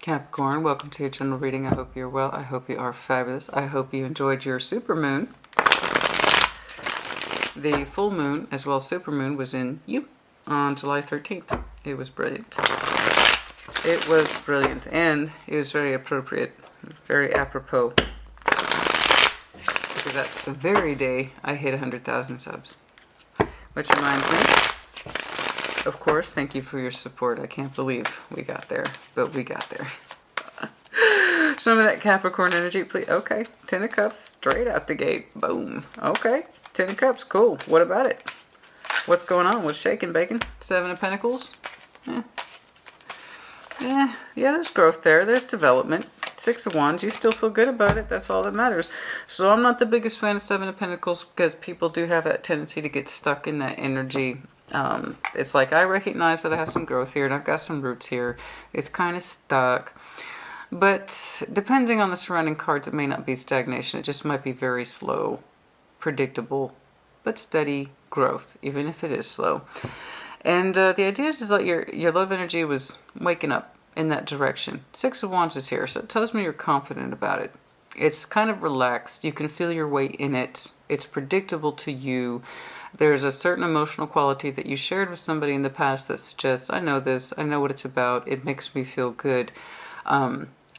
Capricorn, welcome to your general reading. I hope you're well. I hope you are fabulous. I hope you enjoyed your supermoon. The full moon as well as supermoon was in you on July 13th. It was brilliant. It was brilliant, and it was very appropriate, very apropos, because that's the very day I hit 100,000 subs. Which reminds me, of course, thank you for your support. I can't believe we got there, but we got there. Show me that Capricorn energy, please. Okay, 10 of Cups, straight out the gate. Boom. Okay, 10 of Cups, cool. What about it? What's going on? What's shaking, bacon? 7 of Pentacles? Yeah, there's growth there. There's development. 6 of Wands, you still feel good about it. That's all that matters. So I'm not the biggest fan of 7 of Pentacles because people do have that tendency to get stuck in that energy. It's like I recognize that I have some growth here and I've got some roots here. It's kind of stuck. But depending on the surrounding cards, it may not be stagnation. It just might be very slow, predictable, but steady growth, even if it is slow. And the idea is that your love energy was waking up in that direction. 6 of Wands is here, so it tells me you're confident about it. It's kind of relaxed. You can feel your way in it. It's predictable to you. There's a certain emotional quality that you shared with somebody in the past that suggests, I know this, I know what it's about, it makes me feel good.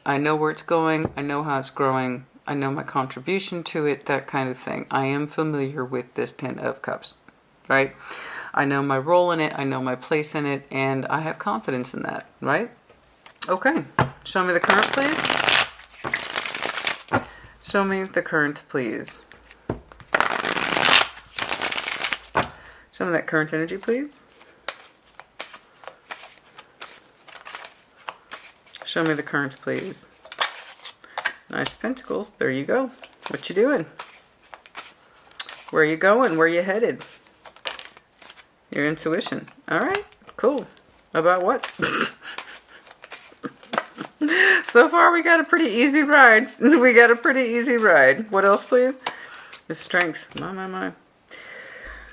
I know where it's going, I know how it's growing, I know my contribution to it, that kind of thing. I am familiar with this 10 of Cups, right? I know my role in it, I know my place in it, and I have confidence in that, right? Okay, show me the current, please. Show me the current, please. Show me that current energy, please. Show me the current, please. Nice Pentacles. There you go. What you doing? Where you going? Where you headed? Your intuition. All right. Cool. About what? So far, we got a pretty easy ride. We got a pretty easy ride. What else, please? The strength. My.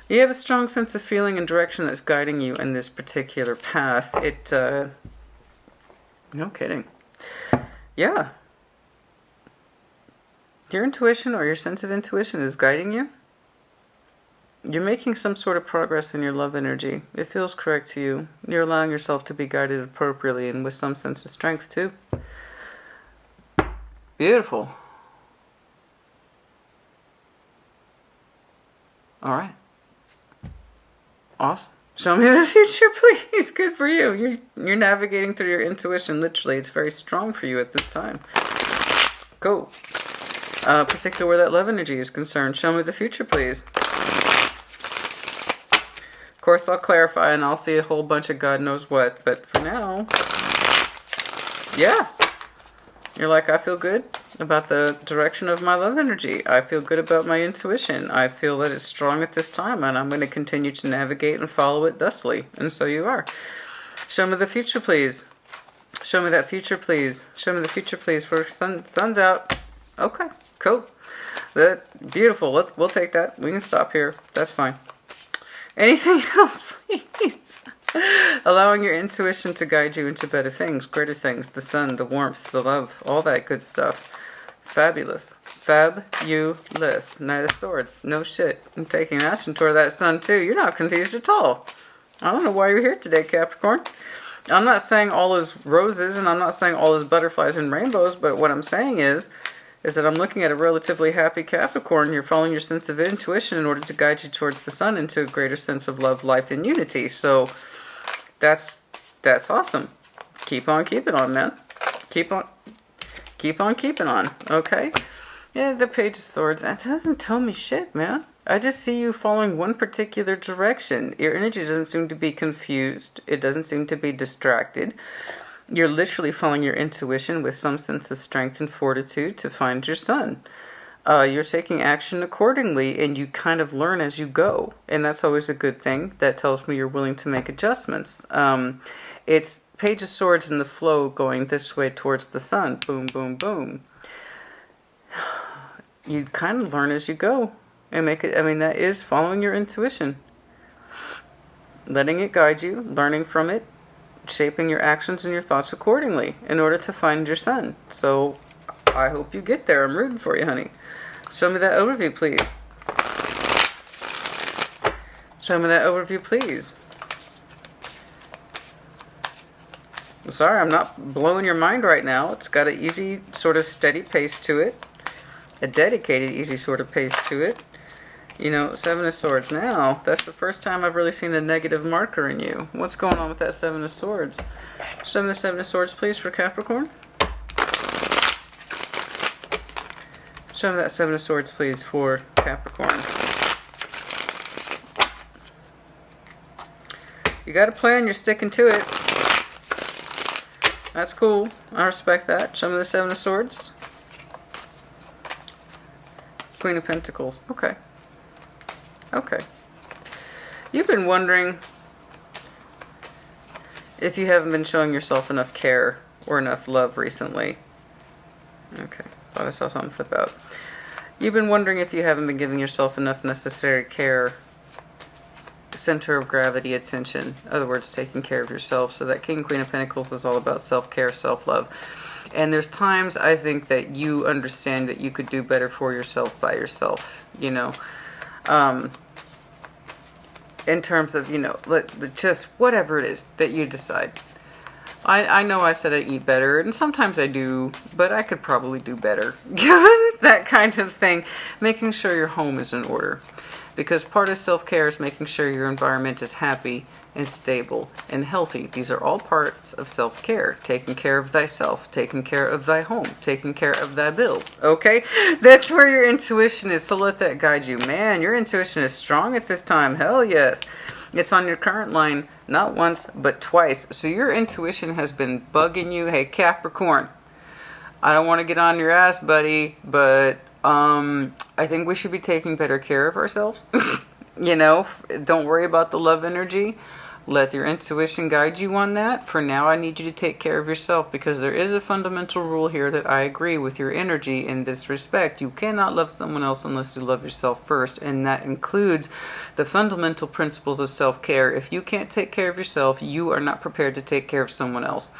You have a strong sense of feeling and direction that's guiding you in this particular path. No kidding. Yeah. Your intuition or your sense of intuition is guiding you. You're making some sort of progress in your love energy. It feels correct to you. You're allowing yourself to be guided appropriately and with some sense of strength too. Beautiful. All right. Awesome. Show me the future, please. Good for you. You're navigating through your intuition. Literally, it's very strong for you at this time. Cool. Particularly where that love energy is concerned. Show me the future, please. Of course, I'll clarify and I'll see a whole bunch of God knows what. But for now, yeah. You're like, I feel good about the direction of my love energy. I feel good about my intuition. I feel that it's strong at this time, and I'm going to continue to navigate and follow it thusly. And so you are. Show me the future, please. Show me that future, please. Show me the future, please. For sun's out. Okay, cool. Beautiful. We'll take that. We can stop here. That's fine. Anything else, please? Allowing your intuition to guide you into better things, greater things, the sun, the warmth, the love, all that good stuff. Fabulous. Fabulous. Knight of Swords. No shit. I'm taking action toward that sun too. You're not confused at all. I don't know why you're here today, Capricorn. I'm not saying all is roses and I'm not saying all is butterflies and rainbows, but what I'm saying is that I'm looking at a relatively happy Capricorn. You're following your sense of intuition in order to guide you towards the sun into a greater sense of love, life, and unity. So that's awesome. Keep on keeping on, man. Keep on keeping on, okay? Yeah, the Page of Swords, that doesn't tell me shit, man. I just see you following one particular direction. Your energy doesn't seem to be confused. It doesn't seem to be distracted. You're literally following your intuition with some sense of strength and fortitude to find your sun. You're taking action accordingly, and you kind of learn as you go. And that's always a good thing. That tells me you're willing to make adjustments. It's Page of Swords in the flow going this way towards the sun. Boom, boom, boom. You kind of learn as you go. And make it, that is following your intuition. Letting it guide you, learning from it, shaping your actions and your thoughts accordingly in order to find your sun. So I hope you get there. I'm rooting for you, honey. Show me that overview, please. Show me that overview, please. I'm sorry, I'm not blowing your mind right now. It's got an easy, sort of steady pace to it. A dedicated, easy sort of pace to it. You know, Seven of Swords. Now, that's the first time I've really seen a negative marker in you. What's going on with that Seven of Swords? Show me the Seven of Swords, please, for Capricorn. Show me that Seven of Swords, please, for Capricorn. You got a plan, you're sticking to it. That's cool. I respect that. Show me the Seven of Swords. Queen of Pentacles. Okay. Okay. You've been wondering if you haven't been showing yourself enough care or enough love recently. Okay. Thought I saw something flip out. You've been wondering if you haven't been giving yourself enough necessary care, center of gravity, attention. In other words, taking care of yourself. So that King, Queen of Pentacles is all about self-care, self-love. And there's times I think that you understand that you could do better for yourself by yourself, you know. In terms of, you know, just whatever it is that you decide. I know I said I eat better, and sometimes I do, but I could probably do better. That kind of thing. Making sure your home is in order. Because part of self-care is making sure your environment is happy and stable and healthy. These are all parts of self-care. Taking care of thyself, taking care of thy home, taking care of thy bills. Okay? That's where your intuition is, so let that guide you. Man, your intuition is strong at this time. Hell yes. It's on your current line, not once, but twice. So your intuition has been bugging you. Hey, Capricorn, I don't want to get on your ass, buddy, but I think we should be taking better care of ourselves. You know, don't worry about the love energy. Let your intuition guide you on that. For now, I need you to take care of yourself, because there is a fundamental rule here that I agree with your energy in this respect. You cannot love someone else unless you love yourself first, and that includes the fundamental principles of self-care. If you can't take care of yourself, you are not prepared to take care of someone else.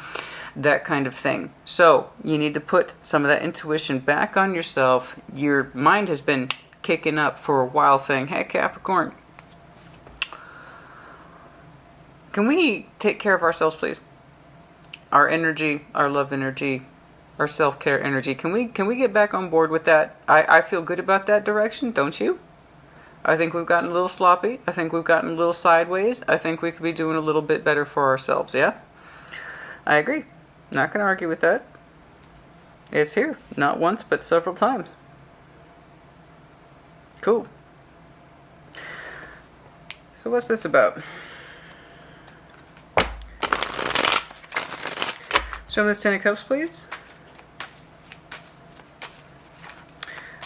That kind of thing. So you need to put some of that intuition back on yourself. Your mind has been kicking up for a while saying, hey, Capricorn, can we take care of ourselves, please? Our energy, our love energy, our self-care energy. Can we get back on board with that? I feel good about that direction, don't you? I think we've gotten a little sloppy. I think we've gotten a little sideways. I think we could be doing a little bit better for ourselves, yeah? I agree. Not going to argue with that. It's here. Not once, but several times. Cool. So what's this about? Show me this Ten of Cups, please.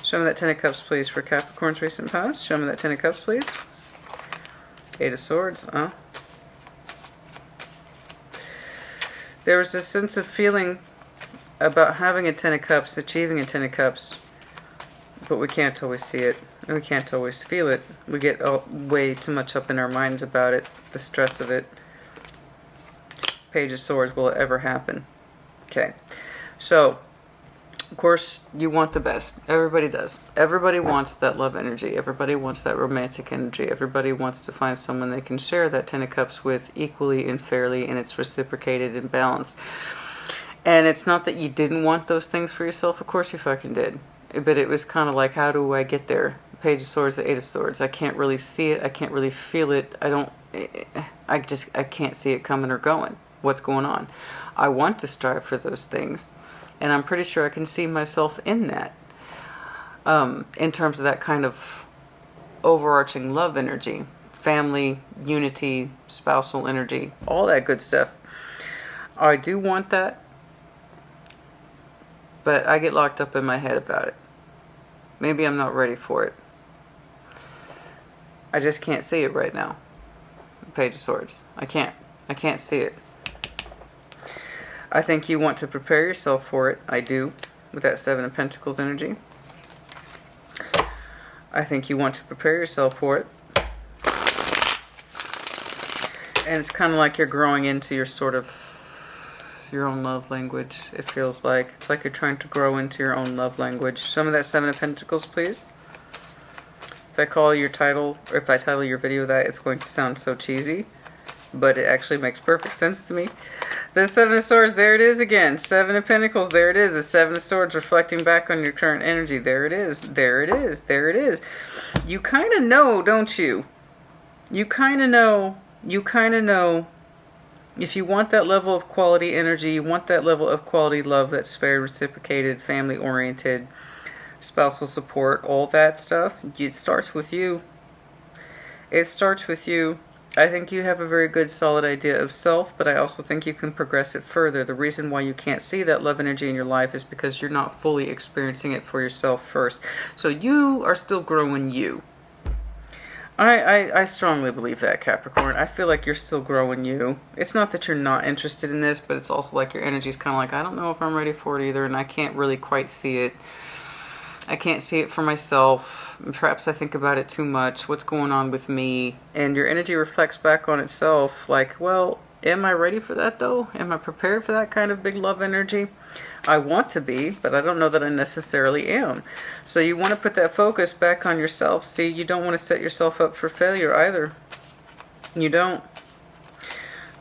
Show me that Ten of Cups, please, for Capricorn's recent past. Show me that Ten of Cups, please. Eight of Swords. There was this sense of feeling about having a Ten of Cups, achieving a Ten of Cups, but we can't always see it, and we can't always feel it. We get way too much up in our minds about it, the stress of it. Page of Swords, will it ever happen? Okay, so, of course, you want the best. Everybody does. Everybody wants that love energy. Everybody wants that romantic energy. Everybody wants to find someone they can share that Ten of Cups with equally and fairly, and it's reciprocated and balanced. And it's not that you didn't want those things for yourself. Of course you fucking did. But it was kind of like, how do I get there? Page of Swords, the Eight of Swords. I can't really see it. I can't really feel it. I can't see it coming or going. What's going on? I want to strive for those things. And I'm pretty sure I can see myself in that. In terms of that kind of overarching love energy. Family, unity, spousal energy. All that good stuff. I do want that. But I get locked up in my head about it. Maybe I'm not ready for it. I just can't see it right now. Page of Swords. I can't see it. I think you want to prepare yourself for it. I do, with that Seven of Pentacles energy. I think you want to prepare yourself for it. And it's kind of like you're growing into your sort of your own love language. It feels like it's like you're trying to grow into your own love language. Some of that Seven of Pentacles, please. If I call your title, or if I title your video that, it's going to sound so cheesy, but it actually makes perfect sense to me. The Seven of Swords, there it is again. Seven of Pentacles, there it is. The Seven of Swords reflecting back on your current energy. There it is. There it is. There it is. You kind of know, don't you? You kind of know. You kind of know. If you want that level of quality energy, you want that level of quality love that's very reciprocated, family-oriented, spousal support, all that stuff, it starts with you. It starts with you. I think you have a very good solid idea of self, but I also think you can progress it further. The reason why you can't see that love energy in your life is because you're not fully experiencing it for yourself first. So you are still growing you. I strongly believe that, Capricorn. I feel like you're still growing you. It's not that you're not interested in this, but it's also like your energy is kind of like, I don't know if I'm ready for it either, and I can't really quite see it. I can't see it for myself. Perhaps I think about it too much. What's going on with me? And your energy reflects back on itself like, well, am I ready for that though? Am I prepared for that kind of big love energy? I want to be, but I don't know that I necessarily am. So you want to put that focus back on yourself. See, you don't want to set yourself up for failure either. You don't.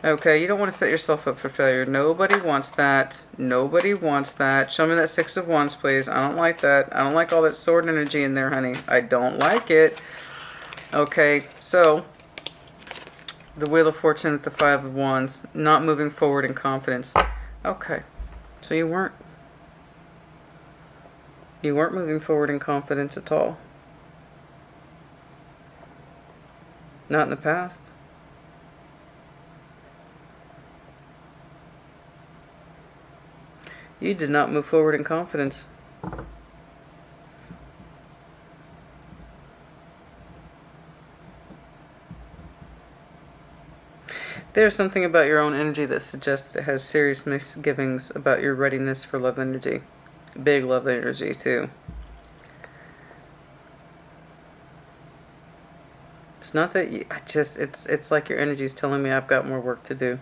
Okay, you don't want to set yourself up for failure. Nobody wants that. Nobody wants that. Show me that Six of Wands, please. I don't like that. I don't like all that sword energy in there, honey. I don't like it. Okay, so the Wheel of Fortune with the Five of Wands. Not moving forward in confidence. Okay, so you weren't moving forward in confidence at all. Not in the past. You did not move forward in confidence. There's something about your own energy that suggests that it has serious misgivings about your readiness for love energy. Big love energy, too. It's not that you, it's like your energy is telling me I've got more work to do.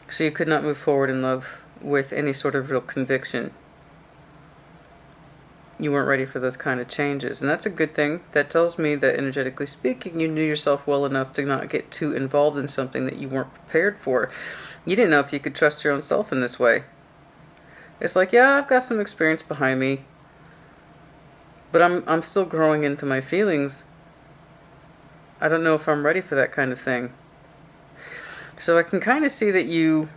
So you could not move forward in love with any sort of real conviction. You weren't ready for those kind of changes, and that's a good thing. That tells me that, energetically speaking, you knew yourself well enough to not get too involved in something that you weren't prepared for. You didn't know if you could trust your own self in this way. It's like, yeah, I've got some experience behind me, but I'm still growing into my feelings. I don't know if I'm ready for that kind of thing. So I can kind of see that you...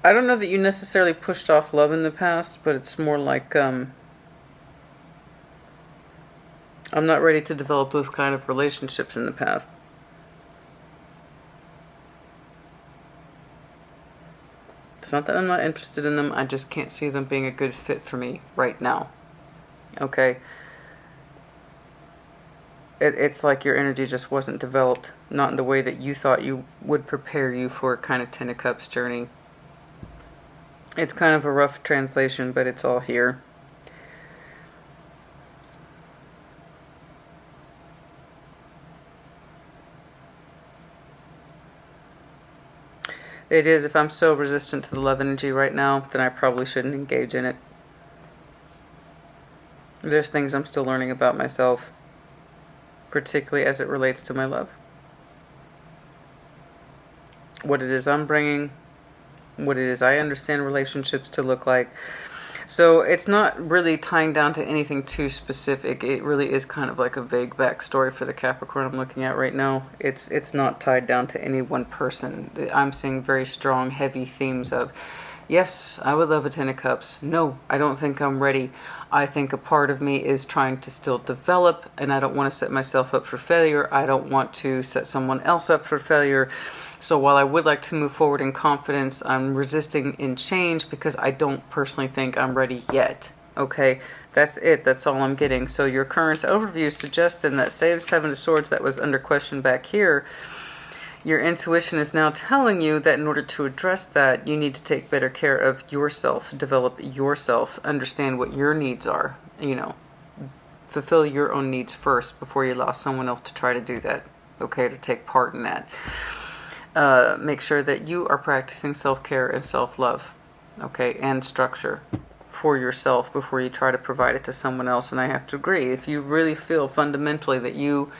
I don't know that you necessarily pushed off love in the past, but it's more like, I'm not ready to develop those kind of relationships in the past. It's not that I'm not interested in them, I just can't see them being a good fit for me right now. Okay? It's like your energy just wasn't developed, not in the way that you thought you would prepare you for a kind of Ten of Cups journey. It's kind of a rough translation, but it's all here. It is, if I'm so resistant to the love energy right now, then I probably shouldn't engage in it. There's things I'm still learning about myself, particularly as it relates to my love. What it is I'm bringing, what it is I understand relationships to look like. So it's not really tying down to anything too specific. It really is kind of like a vague backstory for the Capricorn I'm looking at right now. It's not tied down to any one person. I'm seeing very strong, heavy themes of, yes, I would love a Ten of Cups. No, I don't think I'm ready. I think a part of me is trying to still develop, and I don't want to set myself up for failure. I don't want to set someone else up for failure. So while I would like to move forward in confidence, I'm resisting in change because I don't personally think I'm ready yet. Okay, that's it. That's all I'm getting. So your current overview suggests then that save Seven of Swords that was under question back here, your intuition is now telling you that in order to address that, you need to take better care of yourself, develop yourself, understand what your needs are, fulfill your own needs first before you allow someone else to try to do that, okay, to take part in that. Make sure that you are practicing self-care and self-love, okay, and structure for yourself before you try to provide it to someone else. And I have to agree, if you really feel fundamentally that you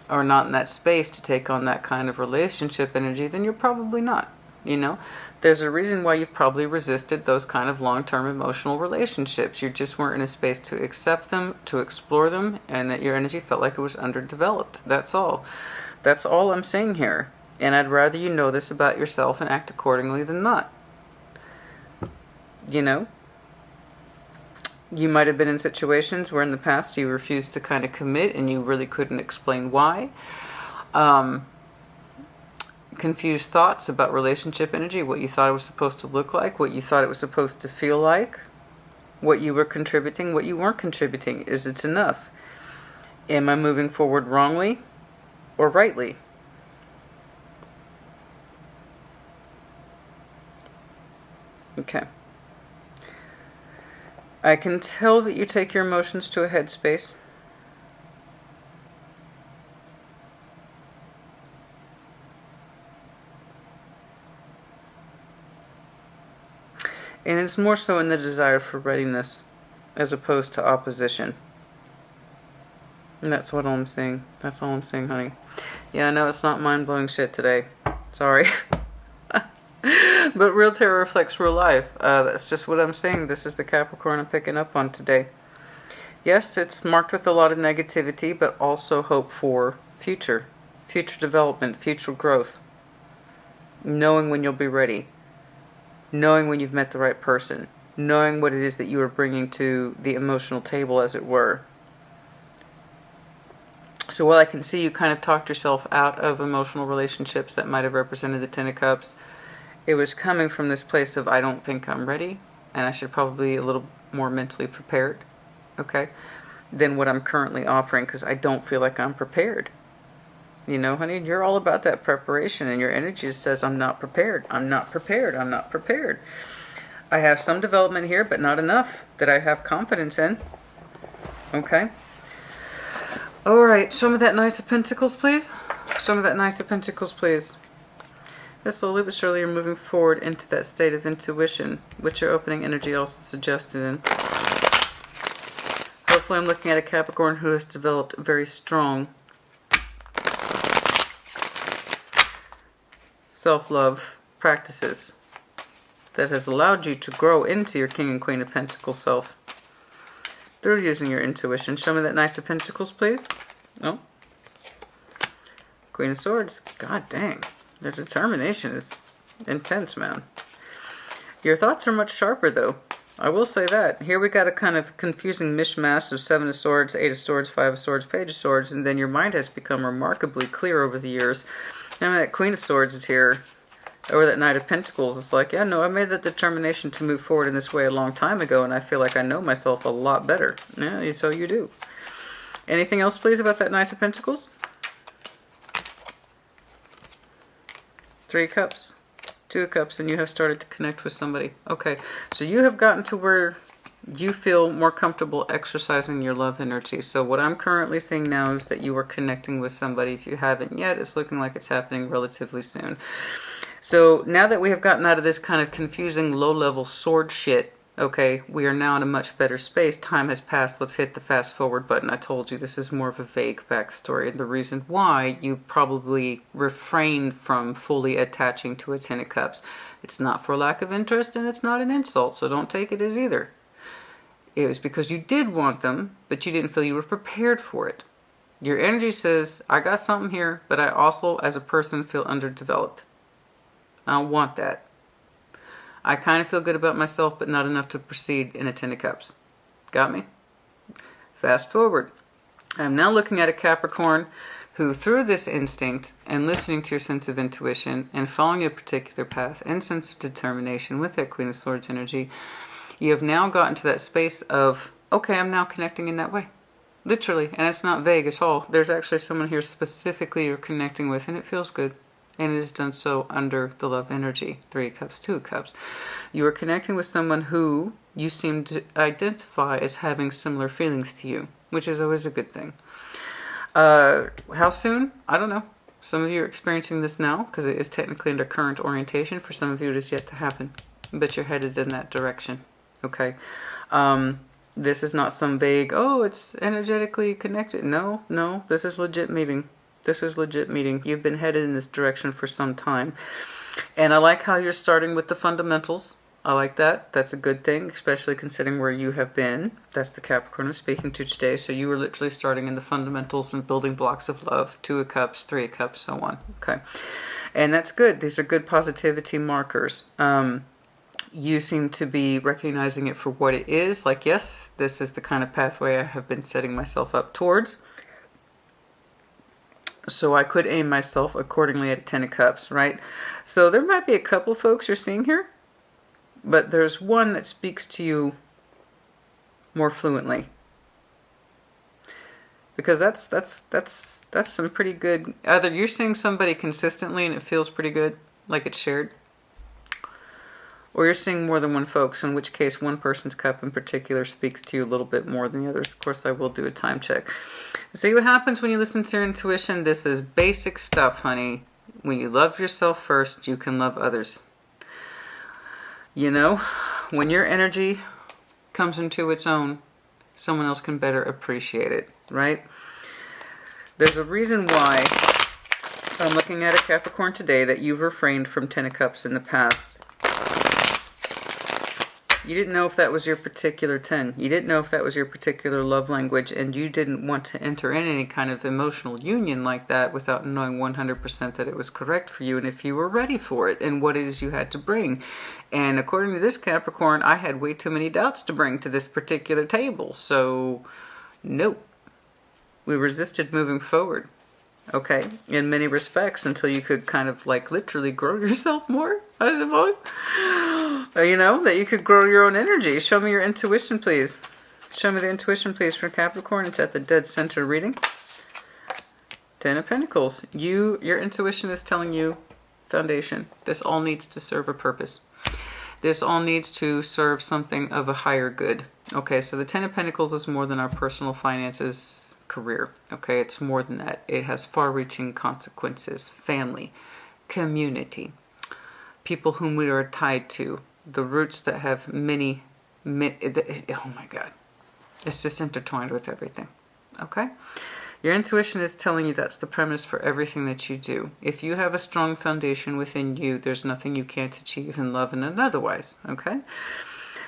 are not in that space to take on that kind of relationship energy, then you're probably not. You know, there's a reason why you've probably resisted those kind of long-term emotional relationships. You just weren't in a space to accept them, to explore them, and that your energy felt like it was underdeveloped. That's all. That's all I'm saying here. And I'd rather you know this about yourself and act accordingly than not. You know? You might have been in situations where in the past you refused to kind of commit and you really couldn't explain why. Confused thoughts about relationship energy, what you thought it was supposed to look like, what you thought it was supposed to feel like, what you were contributing, what you weren't contributing. Is it enough? Am I moving forward wrongly or rightly? Okay. I can tell that you take your emotions to a headspace. And it's more so in the desire for readiness as opposed to opposition. And that's what I'm saying. That's all I'm saying, honey. Yeah, I know it's not mind-blowing shit today. Sorry. But real tarot reflects real life. That's just what I'm saying. This is the Capricorn I'm picking up on today. Yes, it's marked with a lot of negativity, but also hope for future development, future growth. Knowing when you'll be ready. Knowing when you've met the right person. Knowing what it is that you are bringing to the emotional table, as it were. So while I can see you kind of talked yourself out of emotional relationships that might have represented the Ten of Cups, it was coming from this place of, I don't think I'm ready, and I should probably be a little more mentally prepared, okay, than what I'm currently offering, because I don't feel like I'm prepared. You know, honey, you're all about that preparation, and your energy just says, I'm not prepared, I'm not prepared, I'm not prepared. I have some development here, but not enough that I have confidence in. Okay? All right, show me that Knight of Pentacles, please. Show me that Knight of Pentacles, please. This slowly but surely you're moving forward into that state of intuition, which your opening energy also suggested in. Hopefully I'm looking at a Capricorn who has developed very strong self-love practices that has allowed you to grow into your King and Queen of Pentacles self through using your intuition. Show me that Knight of Pentacles, please. Oh. Queen of Swords. God dang. Their determination is intense, man. Your thoughts are much sharper, though. I will say that. Here we got a kind of confusing mishmash of 7 of Swords, 8 of Swords, 5 of Swords, Page of Swords, and then your mind has become remarkably clear over the years. And that Queen of Swords is here, or that Knight of Pentacles. It's like, yeah, no, I made that determination to move forward in this way a long time ago, and I feel like I know myself a lot better. Yeah, so you do. Anything else, please, about that Knight of Pentacles? 3 of Cups, 2 of Cups, and you have started to connect with somebody. Okay, so you have gotten to where you feel more comfortable exercising your love energy. So what I'm currently seeing now is that you are connecting with somebody. If you haven't yet, it's looking like it's happening relatively soon. So now that we have gotten out of this kind of confusing low-level sword shit, okay, we are now in a much better space. Time has passed. Let's hit the fast forward button. I told you this is more of a vague backstory. And the reason why you probably refrained from fully attaching to a Ten of Cups. It's not for lack of interest, and it's not an insult, so don't take it as either. It was because you did want them, but you didn't feel you were prepared for it. Your energy says, I got something here, but I also, as a person, feel underdeveloped. I don't want that. I kind of feel good about myself, but not enough to proceed in a Ten of Cups. Got me? Fast forward. I'm now looking at a Capricorn who, through this instinct and listening to your sense of intuition and following a particular path and sense of determination with that Queen of Swords energy, you have now gotten to that space of, okay, I'm now connecting in that way. Literally. And it's not vague at all. There's actually someone here specifically you're connecting with, and it feels good. And it is done so under the love energy. 3 of Cups, 2 of Cups. You are connecting with someone who you seem to identify as having similar feelings to you. which is always a good thing. How soon? I don't know. Some of you are experiencing this now because it is technically under current orientation. For some of you, it is yet to happen, but you're headed in that direction. Okay. This is not some vague, oh, it's energetically connected. No, no, this is legit meeting. This is legit meeting. You've been headed in this direction for some time. And I like how you're starting with the fundamentals. I like that. That's a good thing, especially considering where you have been. That's the Capricorn I'm speaking to today. So you were literally starting in the fundamentals and building blocks of love. 2 of Cups, 3 of Cups, so on. Okay. And that's good. These are good positivity markers. You seem to be recognizing it for what it is. Like, yes, this is the kind of pathway I have been setting myself up towards. So I could aim myself accordingly at 10 of Cups, right? So there might be a couple folks you're seeing here, but there's one that speaks to you more fluently. Because that's some pretty good... Either you're seeing somebody consistently and it feels pretty good, like it's shared, or you're seeing more than one folks, in which case one person's cup in particular speaks to you a little bit more than the others. Of course, I will do a time check. See what happens when you listen to your intuition. This is basic stuff, honey. When you love yourself first, you can love others. You know, when your energy comes into its own, someone else can better appreciate it, right? There's a reason why I'm looking at a Capricorn today that you've refrained from 10 of Cups in the past. You didn't know if that was your particular 10. You didn't know if that was your particular love language, and you didn't want to enter in any kind of emotional union like that without knowing 100% that it was correct for you and if you were ready for it and what it is you had to bring. And according to this Capricorn, I had way too many doubts to bring to this particular table. So, nope. We resisted moving forward. Okay, in many respects, until you could kind of like literally grow yourself more, I suppose. You know, that you could grow your own energy. Show me your intuition, please. Show me the intuition, please, for Capricorn. It's at the dead center reading. 10 of Pentacles. Your intuition is telling you, foundation, this all needs to serve a purpose. This all needs to serve something of a higher good. Okay, so the 10 of Pentacles is more than our personal finances, career. Okay, it's more than that. It has far-reaching consequences. Family, community, people whom we are tied to, the roots that have many, oh my God, it's just intertwined with everything. Okay, your intuition is telling you that's the premise for everything that you do. If you have a strong foundation within you, there's nothing you can't achieve in love and otherwise. Okay.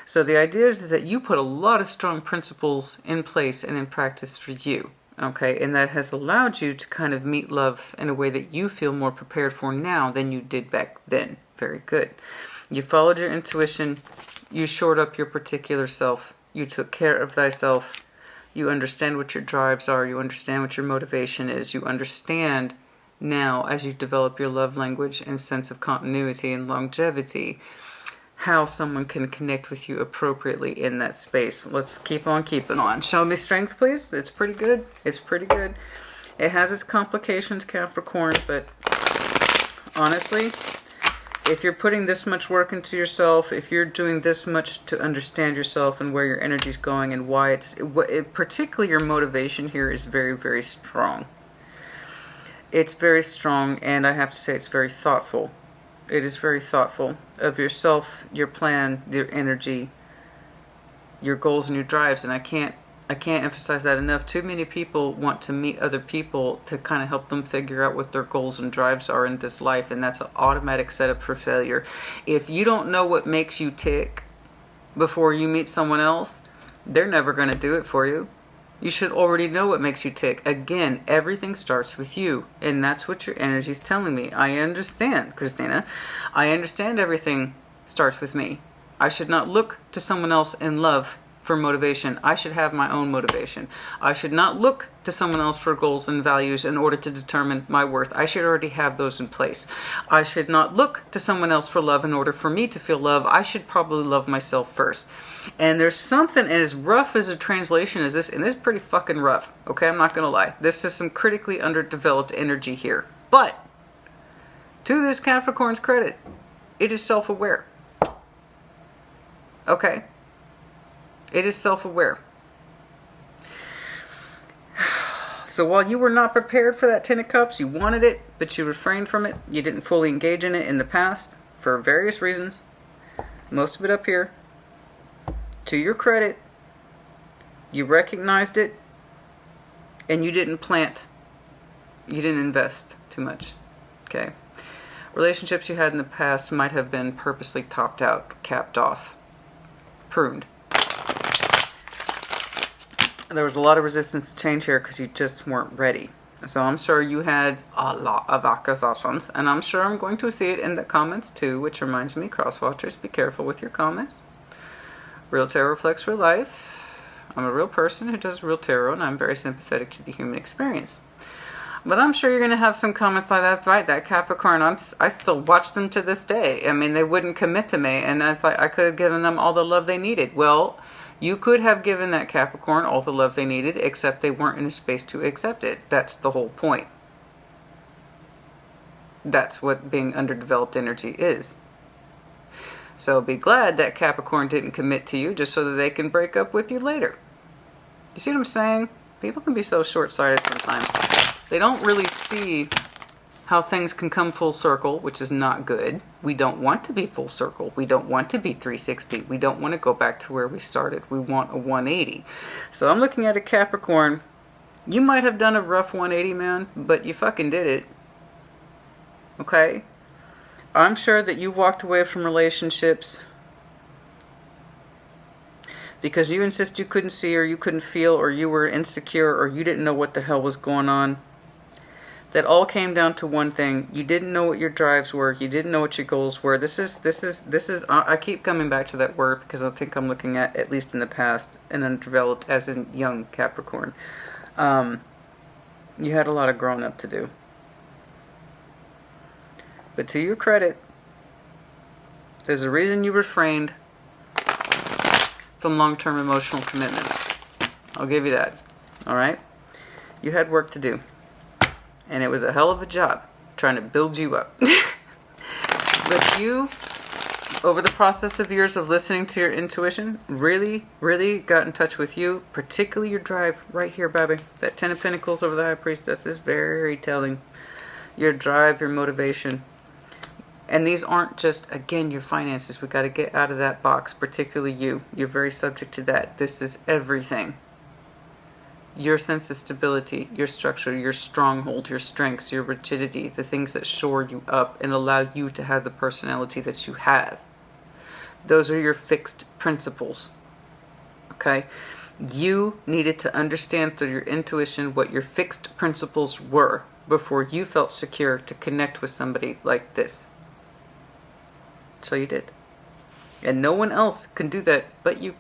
So the idea is that you put a lot of strong principles in place and in practice for you, okay? And that has allowed you to kind of meet love in a way that you feel more prepared for now than you did back then. Very good. You followed your intuition. You shored up your particular self. You took care of thyself. You understand what your drives are. You understand what your motivation is. You understand now, as you develop your love language and sense of continuity and longevity, how someone can connect with you appropriately in that space. Let's keep on keeping on. Show me strength, please. It's pretty good. It's pretty good. It has its complications, Capricorn, but honestly, if you're putting this much work into yourself, if you're doing this much to understand yourself and where your energy's going and why particularly your motivation here is very, very strong. It's very strong, and I have to say it's very thoughtful. It is very thoughtful of yourself, your plan, your energy, your goals and your drives. And I can't emphasize that enough. Too many people want to meet other people to kind of help them figure out what their goals and drives are in this life. And that's an automatic setup for failure. If you don't know what makes you tick before you meet someone else, they're never going to do it for you. You should already know what makes you tick. Again, everything starts with you. And that's what your energy is telling me. I understand, Christina. I understand everything starts with me. I should not look to someone else in love for motivation. I should have my own motivation. I should not look to someone else for goals and values in order to determine my worth. I should already have those in place. I should not look to someone else for love in order for me to feel love. I should probably love myself first. And there's something as rough as a translation as this, and this is pretty fucking rough. Okay, I'm not going to lie. This is some critically underdeveloped energy here. But to this Capricorn's credit, it is self-aware. Okay? It is self-aware. So while you were not prepared for that Ten of Cups, you wanted it, but you refrained from it. You didn't fully engage in it in the past for various reasons. Most of it up here. To your credit, you recognized it, and you didn't plant. You didn't invest too much. Okay. Relationships you had in the past might have been purposely topped out, capped off, pruned. There was a lot of resistance to change here because you just weren't ready. So I'm sure you had a lot of accusations, and I'm sure I'm going to see it in the comments too, which reminds me, crosswatchers, be careful with your comments. Real tarot reflects real life. I'm a real person who does real tarot, and I'm very sympathetic to the human experience. But I'm sure you're going to have some comments like that, right? That Capricorn, I still watch them to this day. I mean, they wouldn't commit to me, and I thought I could have given them all the love they needed. Well, you could have given that Capricorn all the love they needed, except they weren't in a space to accept it. That's the whole point. That's what being underdeveloped energy is. So be glad that Capricorn didn't commit to you just so that they can break up with you later. You see what I'm saying? People can be so short-sighted sometimes. They don't really see how things can come full circle, which is not good. We don't want to be full circle. We don't want to be 360. We don't want to go back to where we started. We want a 180. So I'm looking at a Capricorn. You might have done a rough 180, man, but you fucking did it. Okay? I'm sure that you walked away from relationships because you insist you couldn't see or you couldn't feel or you were insecure or you didn't know what the hell was going on. That all came down to one thing. You didn't know what your drives were. You didn't know what your goals were. This is, I keep coming back to that word because I think I'm looking at least in the past, and undeveloped as in young Capricorn. You had a lot of growing up to do. But to your credit, there's a reason you refrained from long-term emotional commitments. I'll give you that. All right? You had work to do. And it was a hell of a job trying to build you up. But you, over the process of years of listening to your intuition, really, really got in touch with you, particularly your drive right here, baby. That Ten of Pentacles over the High Priestess is very telling. Your drive, your motivation. And these aren't just, again, your finances. We got to get out of that box, particularly you. You're very subject to that. This is everything. Your sense of stability, your structure, your stronghold, your strengths, your rigidity, the things that shore you up and allow you to have the personality that you have. Those are your fixed principles. Okay? You needed to understand through your intuition what your fixed principles were before you felt secure to connect with somebody like this. So you did. And no one else can do that but you.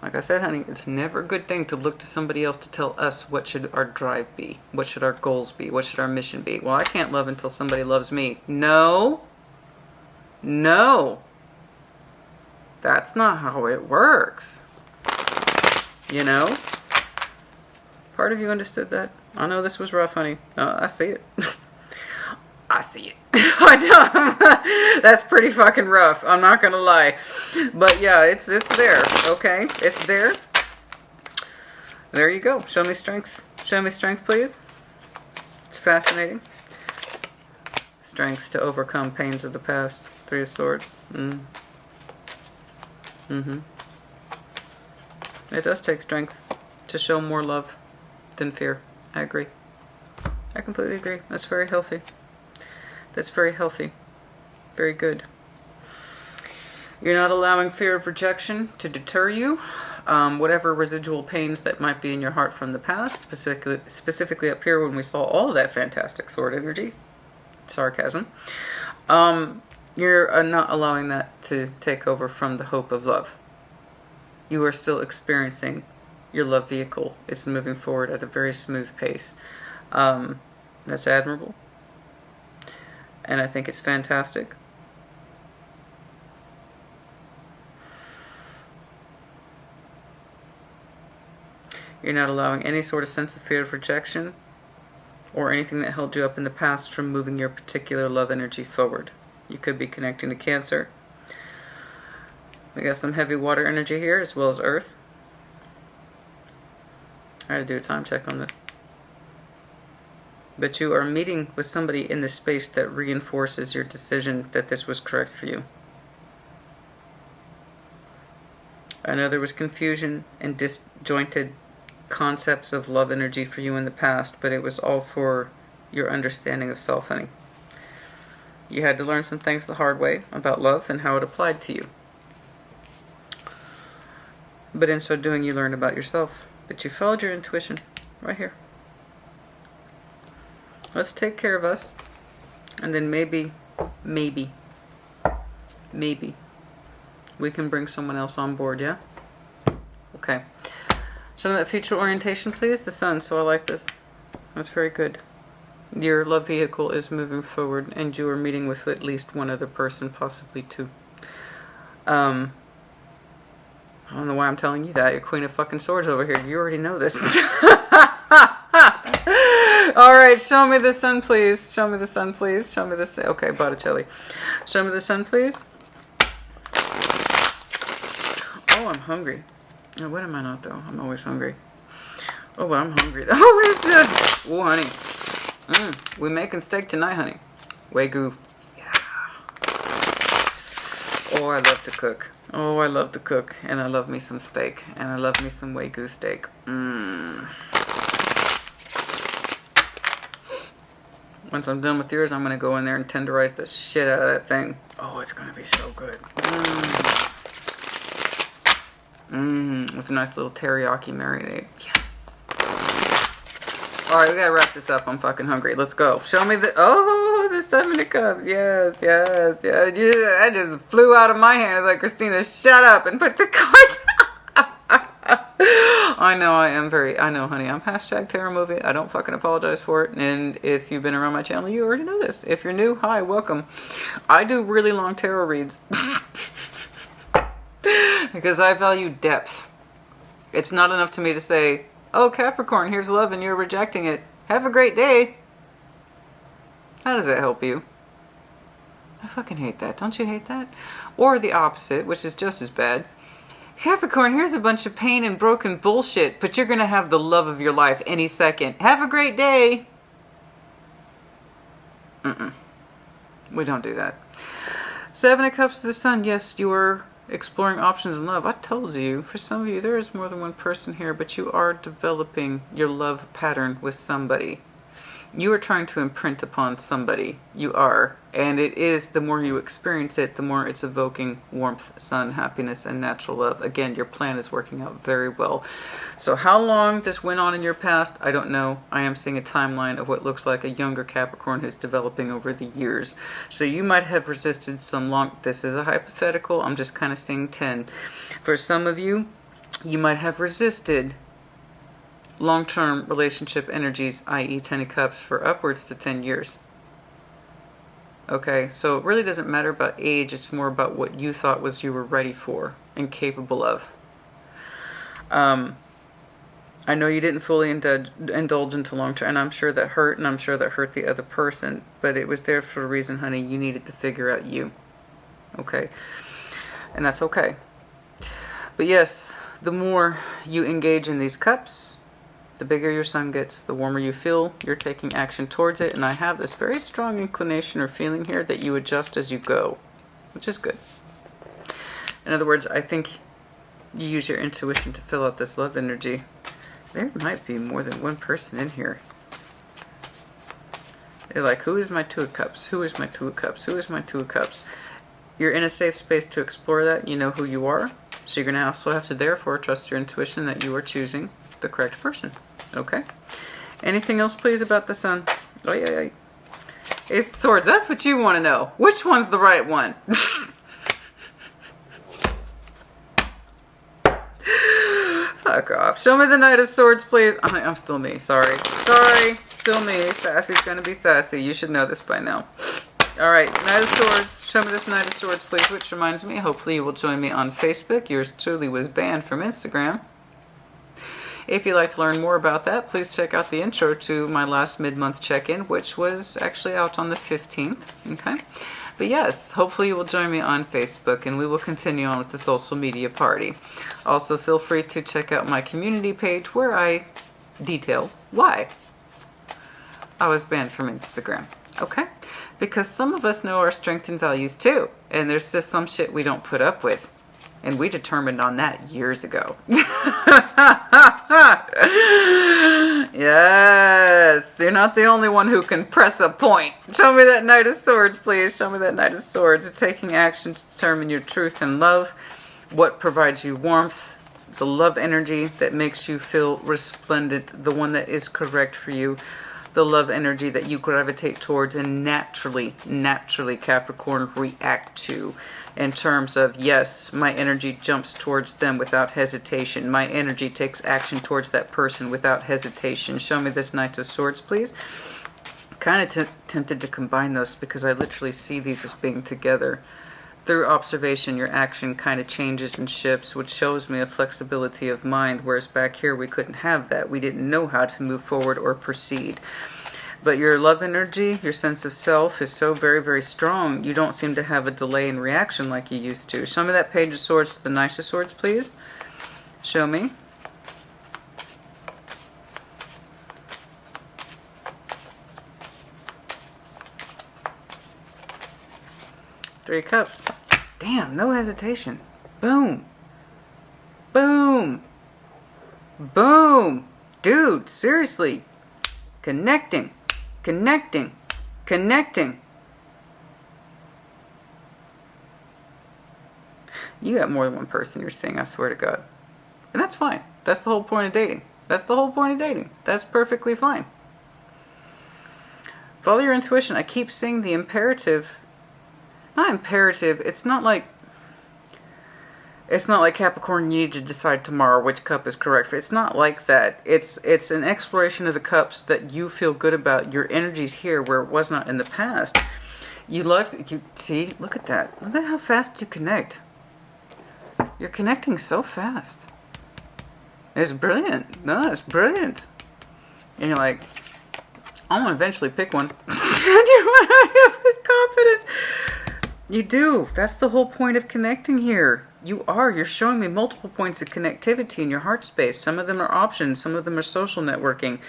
Like I said, honey, it's never a good thing to look to somebody else to tell us what should our drive be, what should our goals be, what should our mission be. Well, I can't love until somebody loves me. No. No. That's not how it works. You know? Part of you understood that. I know this was rough, honey. I see it. I see it. I don't. That's pretty fucking rough. I'm not gonna lie, but yeah, it's there. Okay, it's there. There you go. Show me strength. Show me strength, please. It's fascinating. Strength to overcome pains of the past. Three of Swords. It does take strength to show more love than fear. I agree. I completely agree. That's very healthy. That's very healthy. Very good. You're not allowing fear of rejection to deter you. Whatever residual pains that might be in your heart from the past, specifically up here when we saw all of that fantastic sword energy, sarcasm, you're not allowing that to take over from the hope of love. You are still experiencing your love vehicle. It's moving forward at a very smooth pace. That's admirable. And I think it's fantastic. You're not allowing any sort of sense of fear of rejection or anything that held you up in the past from moving your particular love energy forward. You could be connecting to Cancer. We got some heavy water energy here as well as Earth. I had to do a time check on this. But you are meeting with somebody in this space that reinforces your decision that this was correct for you. I know there was confusion and disjointed concepts of love energy for you in the past, but it was all for your understanding of self, honey. You had to learn some things the hard way about love and how it applied to you. But in so doing, you learned about yourself. But you followed your intuition right here. Let's take care of us. And then maybe we can bring someone else on board, yeah? Okay. Show me that future orientation, please. The sun, so I like this. That's very good. Your love vehicle is moving forward, and you are meeting with at least one other person, possibly two. I don't know why I'm telling you that. You're Queen of fucking Swords over here. You already know this. Alright, show me the sun, please. Show me the sun, please. Show me the sun. Okay, Botticelli. Show me the sun, please. Oh, I'm hungry. Oh, what am I not, though? I'm always hungry. Oh, but I'm hungry. Oh, it's good. Oh, honey. We're making steak tonight, honey. Wagyu. Yeah. Oh, I love to cook. Oh, I love to cook. And I love me some steak. And I love me some Wagyu steak. Once I'm done with yours, I'm going to go in there and tenderize the shit out of that thing. Oh, it's going to be so good. With a nice little teriyaki marinade. Yes. Alright, we gotta wrap this up. I'm fucking hungry. Let's go. Show me the... Oh, the 7 of Cups. Yes, yes, yes. That just flew out of my hand. It's like, Christina, shut up and put the cards... I know, I know, honey. I'm hashtag Tarot Movie. I don't fucking apologize for it. And if you've been around my channel, you already know this. If you're new, hi, welcome. I do really long tarot reads. Because I value depth. It's not enough to me to say, oh, Capricorn, here's love and you're rejecting it. Have a great day. How does that help you? I fucking hate that. Don't you hate that? Or the opposite, which is just as bad. Capricorn, here's a bunch of pain and broken bullshit, but you're going to have the love of your life any second. Have a great day. We don't do that. 7 of Cups to the Sun. Yes, you are exploring options in love. I told you, for some of you, there is more than one person here, but you are developing your love pattern with somebody. You are trying to imprint upon somebody. You are. And it is, the more you experience it, the more it's evoking warmth, sun, happiness, and natural love. Again, your plan is working out very well. So how long this went on in your past, I don't know. I am seeing a timeline of what looks like a younger Capricorn who's developing over the years. So you might have resisted some long... This is a hypothetical. I'm just kind of seeing 10. For some of you, you might have resisted long-term relationship energies, i.e. 10 of Cups, for upwards to 10 years. Okay, so it really doesn't matter about age. It's more about what you thought was you were ready for and capable of. I know you didn't fully indulge into long-term, and I'm sure that hurt, and I'm sure that hurt the other person, but it was there for a reason, honey. You needed to figure out you. Okay? And that's okay. But yes, the more you engage in these cups, the bigger your sun gets, the warmer you feel, you're taking action towards it, and I have this very strong inclination or feeling here that you adjust as you go, which is good. In other words, I think you use your intuition to fill out this love energy. There might be more than one person in here. They're like, who is my 2 of Cups? Who is my 2 of Cups? Who is my 2 of Cups? You're in a safe space to explore that. You know who you are. So you're going to also have to therefore trust your intuition that you are choosing the correct person. Okay? Anything else, please, about the sun? Oh, yeah. It's Swords. That's what you want to know. Which one's the right one? Fuck off. Show me the Knight of Swords, please. I'm still me. Sorry. Still me. Sassy's going to be sassy. You should know this by now. Alright, Knight of Swords. Show me this Knight of Swords, please. Which reminds me, hopefully you will join me on Facebook. Yours truly was banned from Instagram. If you'd like to learn more about that, please check out the intro to my last mid-month check-in, which was actually out on the 15th. Okay? But yes, hopefully you will join me on Facebook, and we will continue on with the social media party. Also, feel free to check out my community page, where I detail why I was banned from Instagram. Okay? Because some of us know our strengths and values too. And there's just some shit we don't put up with. And we determined on that years ago. Yes. You're not the only one who can press a point. Show me that Knight of Swords, please. Show me that Knight of Swords. Taking action to determine your truth and love. What provides you warmth. The love energy that makes you feel resplendent. The one that is correct for you. The love energy that you gravitate towards and naturally, Capricorn, react to. In terms of, yes, my energy jumps towards them without hesitation. My energy takes action towards that person without hesitation. Show me this Knight of Swords, please. Kind of tempted to combine those because I literally see these as being together. Through observation, your action kind of changes and shifts, which shows me a flexibility of mind, whereas back here we couldn't have that. We didn't know how to move forward or proceed. But your love energy, your sense of self is so very, very strong. You don't seem to have a delay in reaction like you used to. Show me that Page of Swords to the Knight of Swords, please. Show me. Three of Cups. Damn, no hesitation. Boom. Boom. Boom. Dude, seriously. Connecting. Connecting. Connecting. You got more than one person you're seeing, I swear to God. And that's fine. That's the whole point of dating. That's the whole point of dating. That's perfectly fine. Follow your intuition. I keep seeing the imperative. Not imperative. It's not like Capricorn, you need to decide tomorrow which cup is correct for. It's not like that. It's an exploration of the cups that you feel good about. Your energy's here where it was not in the past. You see, look at that. Look at how fast you connect. You're connecting so fast. It's brilliant. No, it's brilliant. And you're like, I'm going to eventually pick one. You want to have confidence. You do. That's the whole point of connecting here. You're showing me multiple points of connectivity in your heart space. Some of them are options. Some of them are social networking.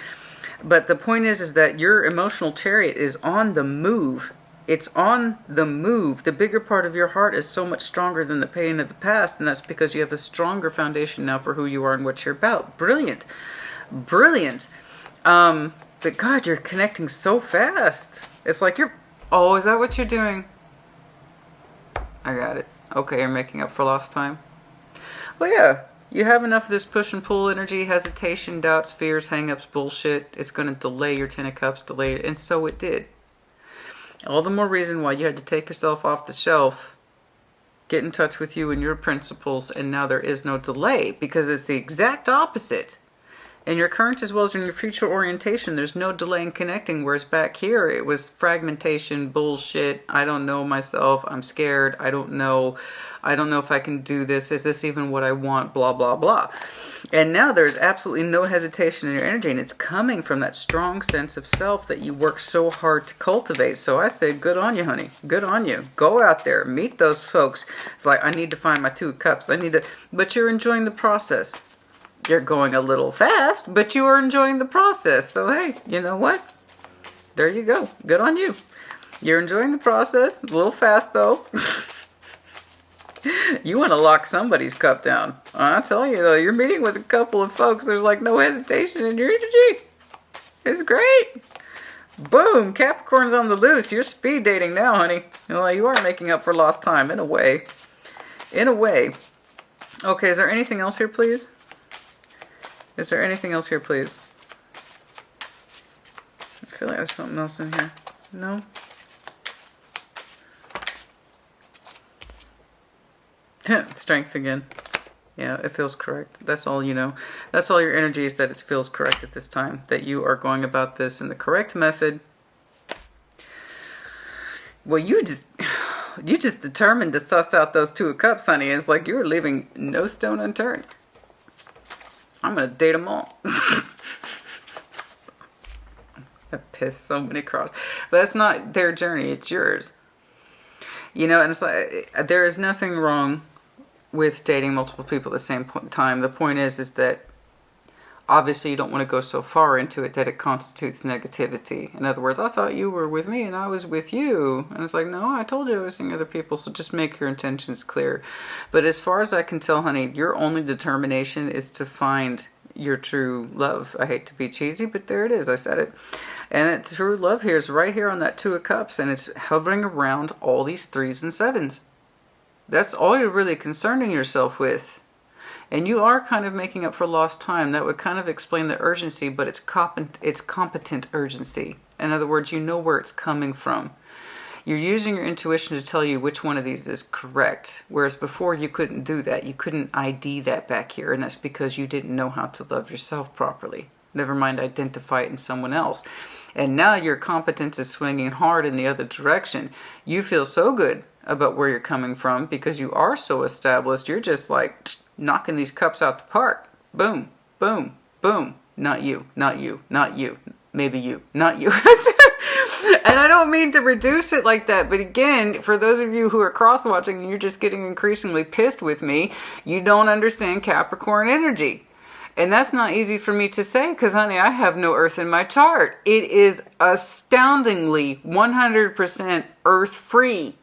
But the point is that your emotional chariot is on the move. It's on the move. The bigger part of your heart is so much stronger than the pain of the past. And that's because you have a stronger foundation now for who you are and what you're about. Brilliant. Brilliant. But God, you're connecting so fast. It's like oh, is that what you're doing? I got it. Okay, you're making up for lost time. Well, yeah, you have enough of this push and pull energy, hesitation, doubts, fears, hang-ups, bullshit. It's going to delay your Ten of Cups, delay it, and so it did. All the more reason why you had to take yourself off the shelf, get in touch with you and your principles, and now there is no delay, because it's the exact opposite. In your current as well as in your future orientation, there's no delay in connecting, whereas back here it was fragmentation, bullshit, I don't know myself, I'm scared, I don't know if I can do this, is this even what I want, blah, blah, blah. And now there's absolutely no hesitation in your energy, and it's coming from that strong sense of self that you work so hard to cultivate. So I say, good on you, honey, good on you. Go out there, meet those folks. It's like, I need to find my 2 cups, but you're enjoying the process. You're going a little fast, but you are enjoying the process. So, hey, you know what? There you go. Good on you. You're enjoying the process. A little fast, though. You want to lock somebody's cup down. I'll tell you, though, you're meeting with a couple of folks. There's like no hesitation in your energy. It's great. Boom. Capricorn's on the loose. You're speed dating now, honey. You are making up for lost time in a way. In a way. Okay, is there anything else here, please? Is there anything else here, please? I feel like there's something else in here. No? Strength again. Yeah, it feels correct. That's all you know. That's all your energy is, that it feels correct at this time. That you are going about this in the correct method. Well, you just determined to suss out those 2 of Cups, honey. It's like you were leaving no stone unturned. I'm going to date them all. I pissed so many cross. But it's not their journey. It's yours. And it's like, there is nothing wrong with dating multiple people at the same time. The point is that Obviously, you don't want to go so far into it that it constitutes negativity. In other words, I thought you were with me and I was with you. And it's like, no, I told you I was seeing other people, so just make your intentions clear. But as far as I can tell, honey, your only determination is to find your true love. I hate to be cheesy, but there it is. I said it. And that true love here is right here on that Two of Cups, and it's hovering around all these 3s and 7s. That's all you're really concerning yourself with. And you are kind of making up for lost time. That would kind of explain the urgency, but it's competent urgency. In other words, you know where it's coming from. You're using your intuition to tell you which one of these is correct. Whereas before you couldn't do that. You couldn't ID that back here. And that's because you didn't know how to love yourself properly. Never mind identify it in someone else. And now your competence is swinging hard in the other direction. You feel so good about where you're coming from because you are so established. You're just like knocking these cups out the park. Boom, boom, boom. Not you, not you, not you. Maybe you, not you. And I don't mean to reduce it like that, but again, for those of you who are cross-watching and you're just getting increasingly pissed with me, you don't understand Capricorn energy. And that's not easy for me to say because, honey, I have no earth in my chart. It is astoundingly 100% earth-free.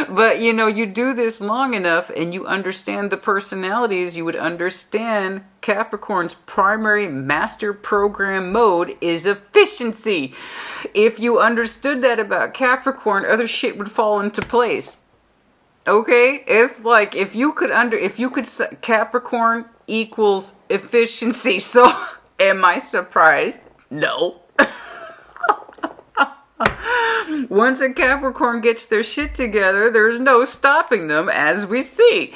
But, you know, you do this long enough and you understand the personalities, you would understand Capricorn's primary master program mode is efficiency. If you understood that about Capricorn, other shit would fall into place. Okay? It's like if you could Capricorn equals efficiency. So, am I surprised? No. Once a Capricorn gets their shit together, there's no stopping them, as we see.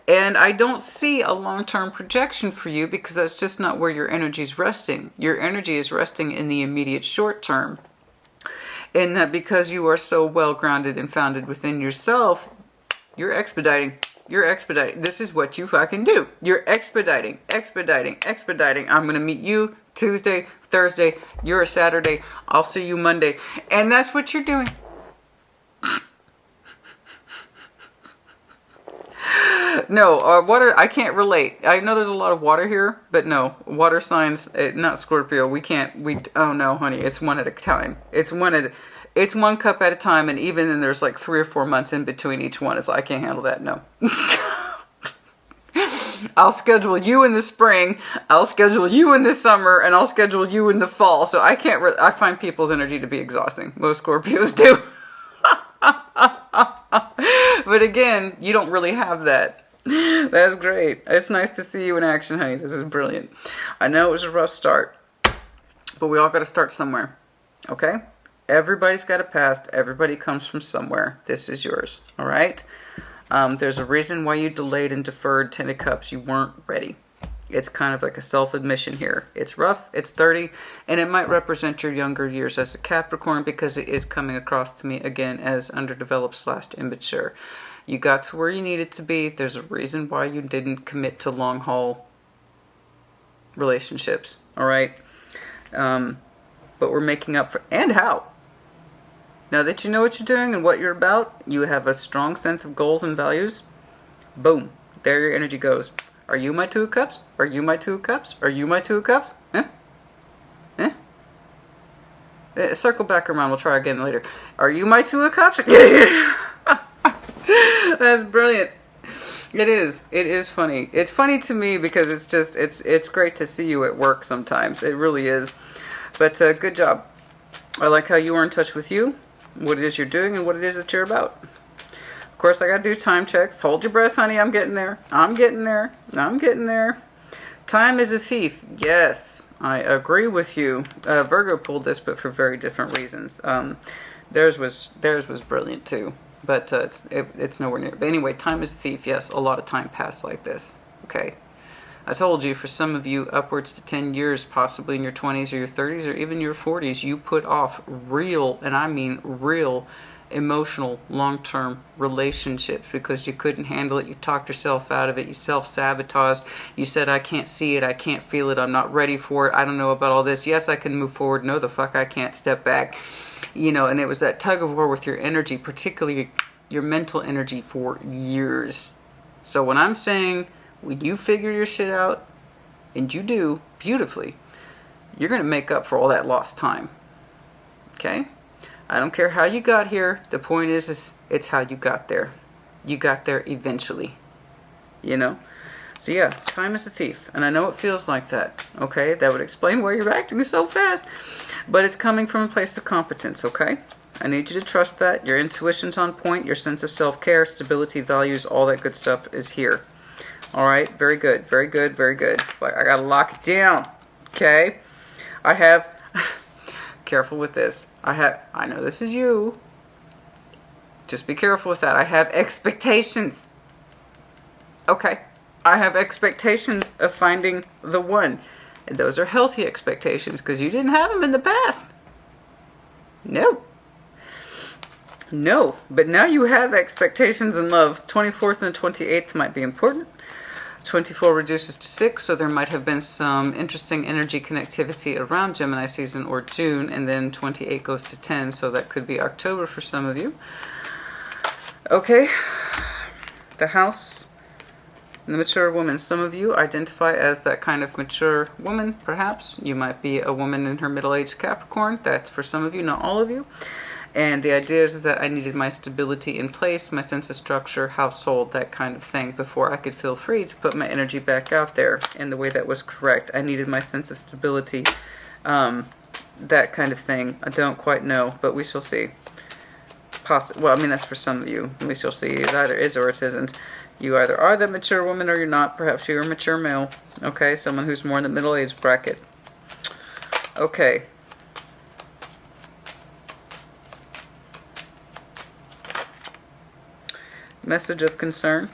And I don't see a long-term projection for you because that's just not where your energy is resting. Your energy is resting in the immediate short term. And that because you are so well grounded and founded within yourself, you're expediting. You're expediting. This is what you fucking do. You're expediting, expediting, expediting. I'm going to meet you Tuesday, Thursday. You're a Saturday. I'll see you Monday. And that's what you're doing. No, water, I can't relate. I know there's a lot of water here, but no. Water signs, not Scorpio. Oh no, honey. It's one at a time. It's one cup at a time, and even then there's like 3 or 4 months in between each one. It's like, I can't handle that, no. I'll schedule you in the spring, I'll schedule you in the summer, and I'll schedule you in the fall. So I can't, I find people's energy to be exhausting. Most Scorpios do. But again, you don't really have that. That's great. It's nice to see you in action, honey. This is brilliant. I know it was a rough start, but we all got to start somewhere, okay? Everybody's got a past. Everybody comes from somewhere. This is yours. All right? There's a reason why you delayed and deferred 10 of Cups. You weren't ready. It's kind of like a self-admission here. It's rough. It's 30. And it might represent your younger years as a Capricorn because it is coming across to me, again, as underdeveloped / immature. You got to where you needed to be. There's a reason why you didn't commit to long-haul relationships. All right? But we're making up for... And how? Now that you know what you're doing and what you're about, you have a strong sense of goals and values. Boom. There your energy goes. Are you my Two of Cups? Are you my Two of Cups? Are you my Two of Cups? Circle back around. We'll try again later. Are you my Two of Cups? That's brilliant. It is. It is funny. It's funny to me because it's just, it's great to see you at work sometimes. It really is. But good job. I like how you are in touch with you, what it is you're doing, and what it is that you're about. Of course, I got to do time checks. Hold your breath, honey. I'm getting there. I'm getting there. I'm getting there. Time is a thief. Yes, I agree with you. Virgo pulled this, but for very different reasons. Theirs was brilliant too, but it's nowhere near. But anyway, time is a thief. Yes, a lot of time passed like this. Okay. I told you, for some of you, upwards to 10 years, possibly in your 20s or your 30s or even your 40s, you put off real, and I mean real, emotional, long-term relationships because you couldn't handle it. You talked yourself out of it. You self-sabotaged. You said, I can't see it. I can't feel it. I'm not ready for it. I don't know about all this. Yes, I can move forward. No, the fuck I can't step back. You know, and it was that tug of war with your energy, particularly your mental energy, for years. So when I'm saying... when you figure your shit out, and you do beautifully, you're going to make up for all that lost time. Okay? I don't care how you got here. The point is it's how you got there. You got there eventually. You know? So yeah, time is a thief. And I know it feels like that. Okay? That would explain why you're acting so fast. But it's coming from a place of competence. Okay? I need you to trust that. Your intuition's on point. Your sense of self-care, stability, values, all that good stuff is here. All right? Very good. Very good. Very good. I got to lock it down. Okay? I have... Careful with this. I know this is you. Just be careful with that. I have expectations. Okay. I have expectations of finding the one. And those are healthy expectations because you didn't have them in the past. No. No. But now you have expectations in love. 24th and 28th might be important. 24 reduces to 6, so there might have been some interesting energy connectivity around Gemini season or June, and then 28 goes to 10, so that could be October for some of you. Okay, the house, the mature woman. Some of you identify as that kind of mature woman, perhaps. You might be a woman in her middle-aged Capricorn. That's for some of you, not all of you. And the idea is that I needed my stability in place, my sense of structure, household, that kind of thing, before I could feel free to put my energy back out there in the way that was correct. I needed my sense of stability, that kind of thing. I don't quite know, but we shall see. Well, I mean, that's for some of you. We shall see. It either is or it isn't. You either are the mature woman or you're not. Perhaps you're a mature male. Okay, someone who's more in the middle age bracket. Okay. Message of concern.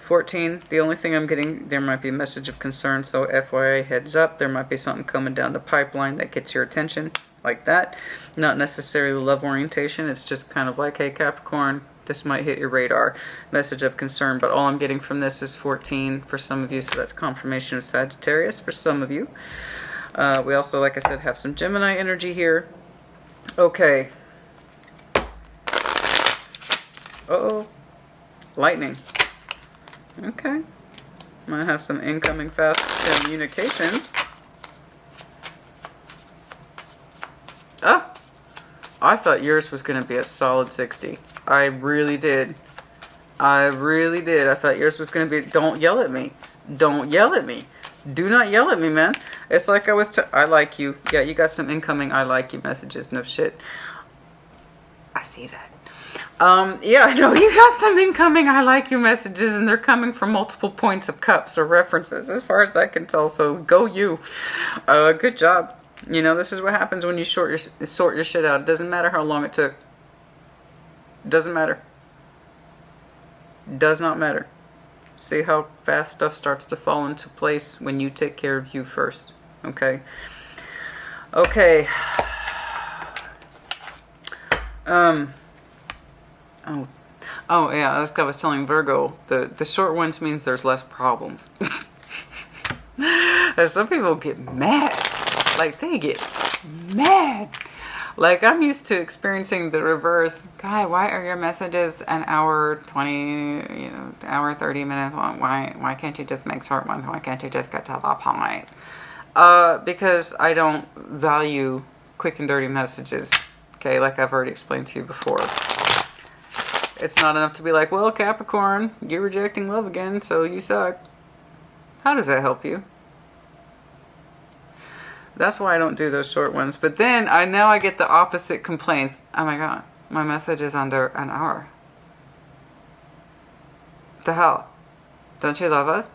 14, the only thing I'm getting, there might be a message of concern, so FYI, heads up, there might be something coming down the pipeline that gets your attention, like that. Not necessarily love orientation, it's just kind of like, hey Capricorn, this might hit your radar. Message of concern, but all I'm getting from this is 14 for some of you, so that's confirmation of Sagittarius for some of you. We also, like I said, have some Gemini energy here. Okay. Uh-oh. Lightning. Okay. I'm going to have some incoming fast communications. Oh! I thought yours was going to be a solid 60. I really did. I really did. I thought yours was going to be... Don't yell at me. Don't yell at me. Do not yell at me, man. It's like I was... I like you. Yeah, you got some incoming I like you messages. No shit. I see that. Yeah, I know you got some incoming I like you messages, and they're coming from multiple points of cups or references as far as I can tell, so go you. Good job. You know, this is what happens when you sort your shit out. It doesn't matter how long it took. Doesn't matter. Does not matter. See how fast stuff starts to fall into place when you take care of you first. Okay? Okay. Oh yeah, like I was telling Virgo, the short ones means there's less problems. Some people get mad. Like, they get mad. Like, I'm used to experiencing the reverse. God, why are your messages an hour 20, hour 30 minutes long? Why can't you just make short ones? Why can't you just get to the point? Because I don't value quick and dirty messages. Okay, like I've already explained to you before. It's not enough to be like, well, Capricorn, you're rejecting love again, so you suck. How does that help you? That's why I don't do those short ones. But then, now I get the opposite complaints. Oh my god, my message is under an hour. The hell? Don't you love us?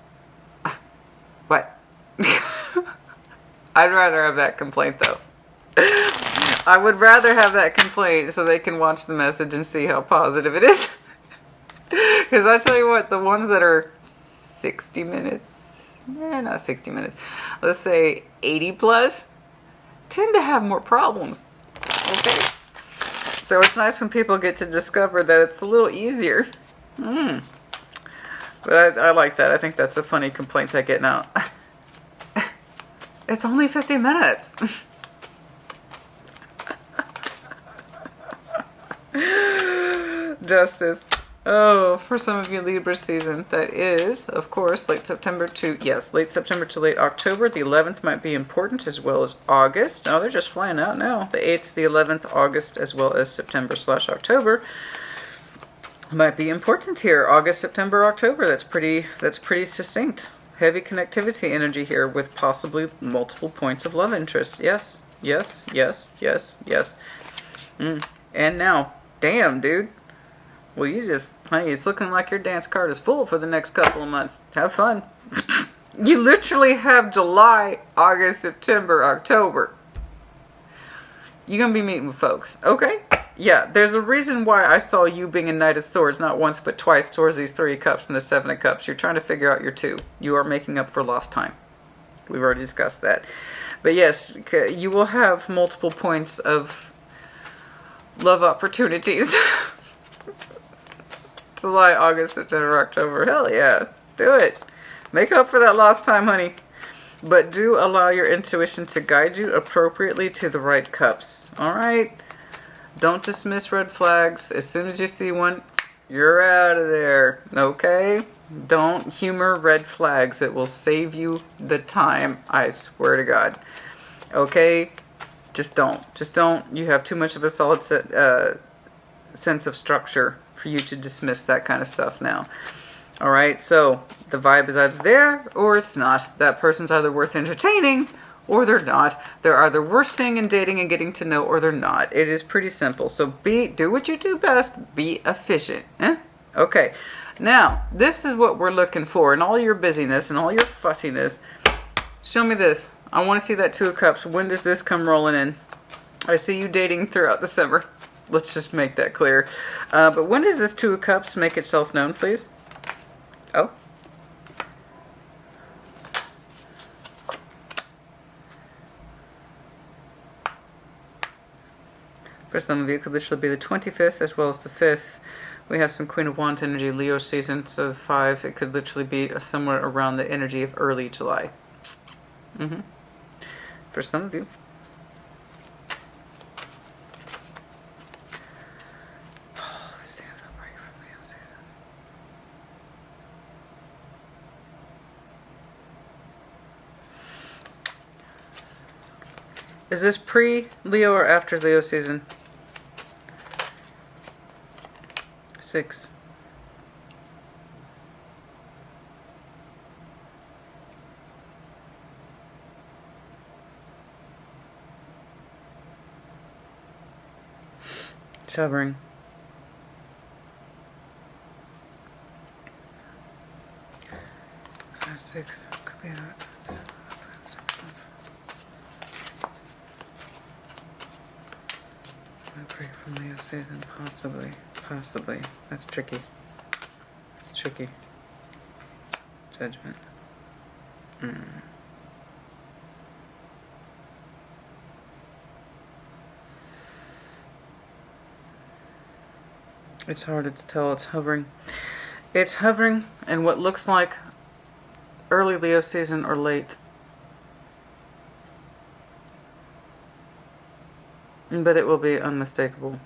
What? I'd rather have that complaint, though. I would rather have that complaint so they can watch the message and see how positive it is. Because I tell you what, the ones that are 60 minutes, not 60 minutes, let's say 80 plus, tend to have more problems. Okay? So it's nice when people get to discover that it's a little easier. But I like that. I think that's a funny complaint I get now. It's only 50 minutes. Justice. Oh, for some of you Libra season, that is, of course, late September to late October. The 11th might be important, as well as August. Oh, they're just flying out now. The 8th, the 11th, August, as well as September/October might be important here. August, September, October. That's pretty succinct. Heavy connectivity energy here with possibly multiple points of love interest. Yes, yes, yes, yes, yes. And now, damn, dude. Well, honey, it's looking like your dance card is full for the next couple of months. Have fun. You literally have July, August, September, October. You're going to be meeting with folks. Okay? Yeah, there's a reason why I saw you being a Knight of Swords, not once but twice, towards these 3 of Cups and the 7 of Cups. You're trying to figure out your 2. You are making up for lost time. We've already discussed that. But yes, you will have multiple points of love opportunities. July, August, September, October. Hell yeah. Do it. Make up for that lost time, honey. But do allow your intuition to guide you appropriately to the right cups. Alright? Don't dismiss red flags. As soon as you see one, you're out of there. Okay? Don't humor red flags. It will save you the time. I swear to God. Okay? Just don't. Just don't. You have too much of a solid sense of structure for you to dismiss that kind of stuff now. Alright, so the vibe is either there or it's not. That person's either worth entertaining or they're not. They're either worth seeing and dating and getting to know or they're not. It is pretty simple. So do what you do best. Be efficient. Okay, now this is what we're looking for in all your busyness and all your fussiness. Show me this. I want to see that 2 of Cups. When does this come rolling in? I see you dating throughout the summer. Let's just make that clear. But when does this 2 of Cups make itself known, please? Oh. For some of you, it could literally be the 25th as well as the 5th. We have some Queen of Wands energy, Leo season, so 5. It could literally be somewhere around the energy of early July. For some of you. Is this pre-Leo or after Leo season? 6. It's hovering. Six. Could be that. Mercury from Leo season, possibly. That's tricky. It's tricky. Judgment. It's hard to tell. It's hovering. It's hovering in what looks like early Leo season or late. But it will be unmistakable.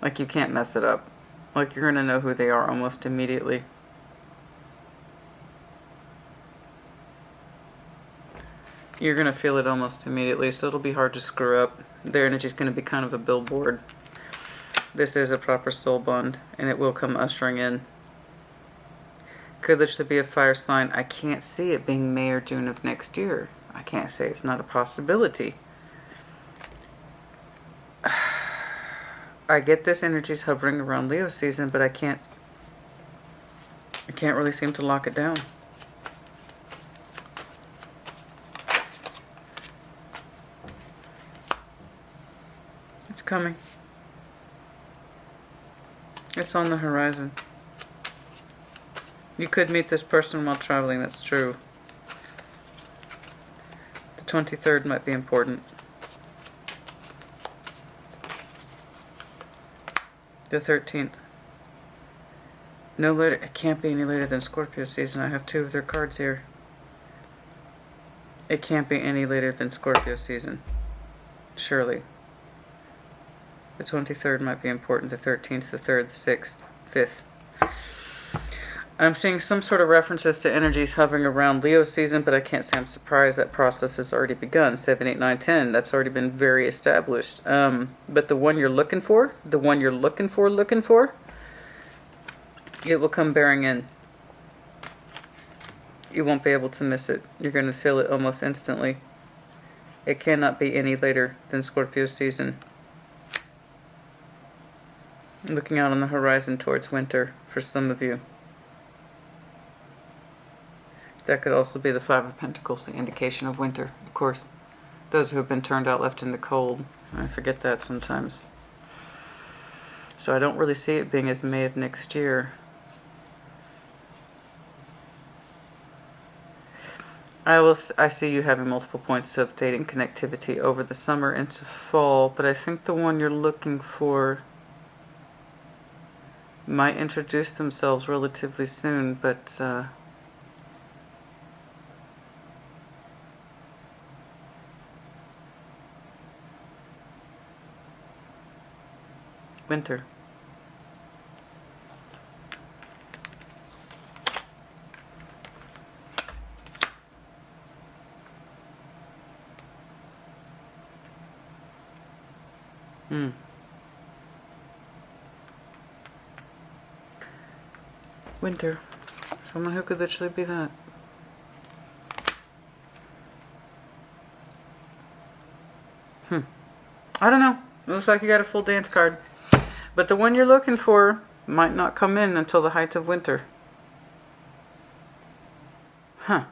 Like you can't mess it up. Like you're going to know who they are almost immediately. You're going to feel it almost immediately, so it'll be hard to screw up. Their energy is going to be kind of a billboard. This is a proper soul bond, and it will come ushering in. Could literally be a fire sign. I can't see it being May or June of next year. I can't say it's not a possibility. I get this energy's hovering around Leo season, but I can't really seem to lock it down. It's coming. It's on the horizon. You could meet this person while traveling, that's true. The 23rd might be important. The 13th. No later. It can't be any later than Scorpio season. I have 2 of their cards here. It can't be any later than Scorpio season. Surely. The 23rd might be important. The 13th, the 3rd, the 6th, 5th. I'm seeing some sort of references to energies hovering around Leo season, but I can't say I'm surprised. That process has already begun. 7, 8, 9, 10. That's already been very established. But the one you're looking for, the one you're looking for, it will come bearing in. You won't be able to miss it. You're going to feel it almost instantly. It cannot be any later than Scorpio season. Looking out on the horizon towards winter for some of you. That could also be the Five of Pentacles, the indication of winter, of course. Those who have been turned out left in the cold. I forget that sometimes. So I don't really see it being as May of next year. I see you having multiple points of dating connectivity over the summer into fall, but I think the one you're looking for might introduce themselves relatively soon, but winter. Winter. Someone who could literally be that. I don't know. It looks like you got a full dance card. But the one you're looking for might not come in until the height of winter. Huh.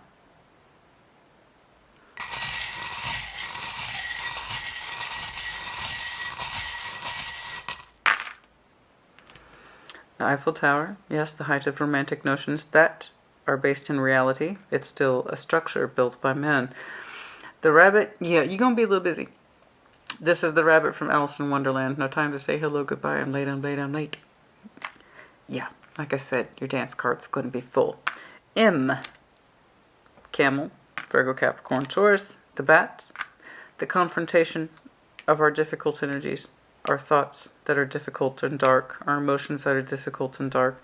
The Eiffel Tower, yes, the height of romantic notions that are based in reality. It's still a structure built by men. The rabbit, yeah, you're going to be a little busy. This is the rabbit from Alice in Wonderland. No time to say hello, goodbye. I'm late, I'm late, I'm late. Yeah, like I said, your dance card's going to be full. M. Camel, Virgo, Capricorn, Taurus, the bat, the confrontation of our difficult energies, our thoughts that are difficult and dark, our emotions that are difficult and dark.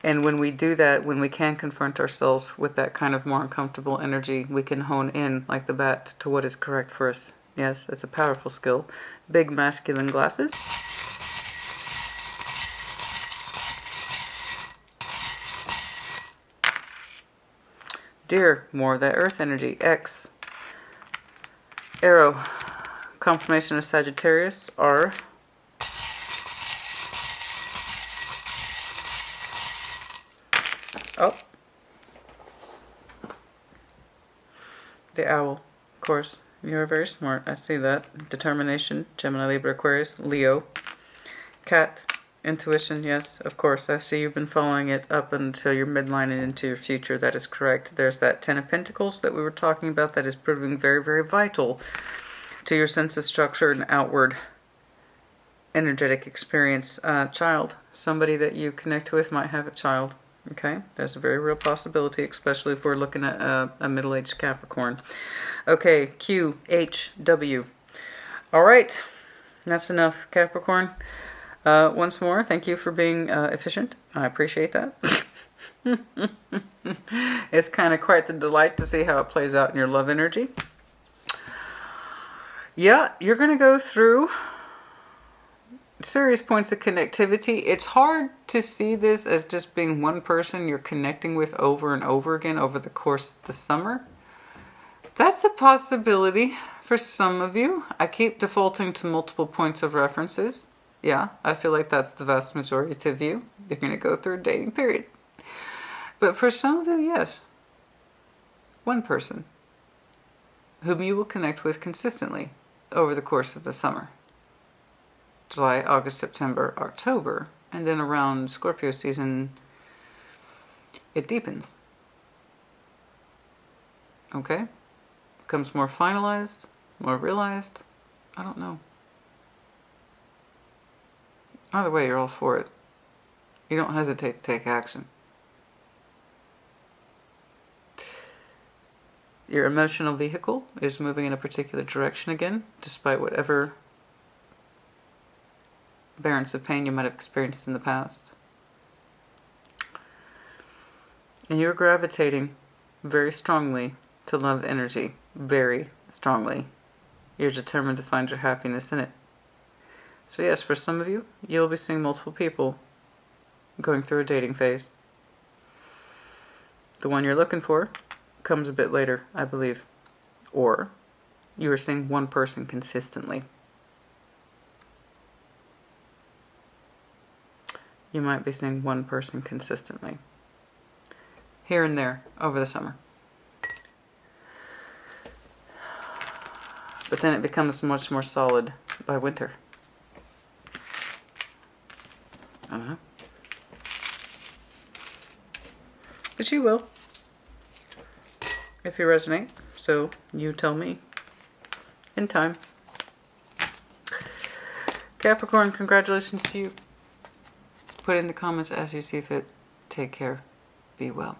And when we do that, when we can confront ourselves with that kind of more uncomfortable energy, we can hone in, like the bat, to what is correct for us. Yes, it's a powerful skill. Big masculine glasses. Deer, more of that earth energy. X. Arrow. Confirmation of Sagittarius. R. Oh. The owl, of course. You're very smart. I see that. Determination. Gemini, Libra, Aquarius. Leo. Cat. Intuition. Yes, of course. I see you've been following it up until your midline and into your future. That is correct. There's that Ten of Pentacles that we were talking about that is proving very, very vital to your sense of structure and outward energetic experience. Child. Somebody that you connect with might have a child. Okay, there's a very real possibility, especially if we're looking at a middle-aged Capricorn. Okay, Q, H, W. All right, that's enough, Capricorn. Once more, thank you for being efficient. I appreciate that. It's kind of quite the delight to see how it plays out in your love energy. Yeah, you're going to go through serious points of connectivity. It's hard to see this as just being one person you're connecting with over and over again over the course of the summer. That's a possibility for some of you. I keep defaulting to multiple points of references. Yeah, I feel like that's the vast majority of you. You're going to go through a dating period. But for some of you, yes. One person whom you will connect with consistently over the course of the summer. July, August, September, October, and then around Scorpio season, it deepens. Okay? Becomes more finalized, more realized. I don't know. Either way, you're all for it. You don't hesitate to take action. Your emotional vehicle is moving in a particular direction again, despite whatever variants of pain you might have experienced in the past. And you're gravitating very strongly to love energy. Very strongly. You're determined to find your happiness in it. So yes, for some of you, you'll be seeing multiple people going through a dating phase. The one you're looking for comes a bit later, I believe. Or you are seeing one person consistently. You might be seeing one person consistently. Here and there over the summer. But then it becomes much more solid by winter. I don't know. But you will. If you resonate. So you tell me. In time. Capricorn, congratulations to you. Put in the comments as you see fit. Take care. Be well.